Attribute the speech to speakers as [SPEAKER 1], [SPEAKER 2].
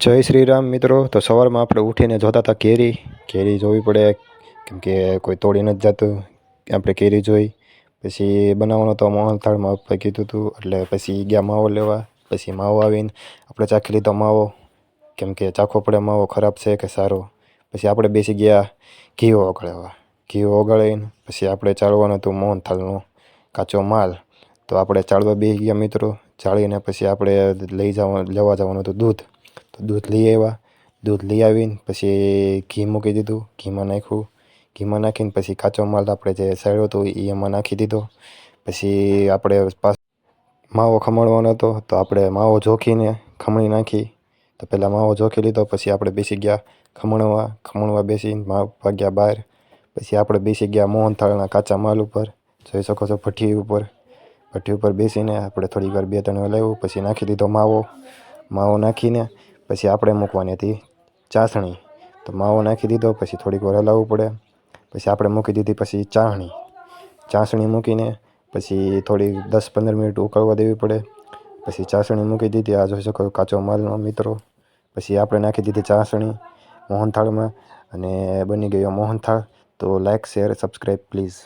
[SPEAKER 1] જય શ્રી રામ મિત્રો. તો સવારમાં આપણે ઉઠીને જોતા હતા કેરી જોવી પડે, કેમ કે કોઈ તોડી નથી જતું. આપણે કેરી જોઈ પછી બનાવવાનો તો મોહનથાળમાં પપ્પાએ કીધું હતું, એટલે પછી ગયા માવો લેવા. પછી માવો આવીને આપણે ચાખી લીધો માવો, કેમ કે ચાખવો પડે માવો ખરાબ છે કે સારો. પછી આપણે બેસી ગયા ઘી ઓગાળવા. ઘી ઓગાળીને પછી આપણે ચાળવાનું હતું મોહનથાળનો કાચો માલ. તો આપણે ચાળવા બેસી ગયા મિત્રો. ચાળીને પછી આપણે લેવા જવાનું હતું દૂધ. તો દૂધ લઈ આવ્યા. દૂધ લઈ આવીને પછી ઘી મૂકી દીધું, ઘીમાં નાખ્યું. ઘીમાં નાખીને પછી કાચો માલ આપણે જે સાળ્યો હતો એ એમાં નાખી દીધો. પછી આપણે માવો ખમણવાનો હતો, તો આપણે માવો જોખીને ખમણી નાખી. તો પહેલાં માવો જોખી લીધો, પછી આપણે બેસી ગયા ખમણવા બેસીને ભાગ્યા બહાર. પછી આપણે બેસી ગયા મોહનથાળના કાચા માલ ઉપર. જોઈ શકો છો ભઠ્ઠી ઉપર બેસીને આપણે થોડીક વાર 2-3 હલાવ્યું. પછી નાખી દીધો માવો નાખીને પછી આપણે મૂકવાની હતી ચાસણી. તો માવો નાખી દીધો, પછી થોડીક વાર હલાવવું પડે. પછી આપણે મૂકી દીધી પછી ચાસણી મૂકીને પછી થોડી 10-15 મિનિટ ઉકળવા દેવી પડે. પછી ચાસણી મૂકી દીધી. આ જોઈ શકો કાચો માલનો મિત્રો. પછી આપણે નાખી દીધી ચાસણી મોહનથાળમાં અને બની ગયો મોહનથાળ. તો લાઈક, શેર, સબસ્ક્રાઈબ પ્લીઝ.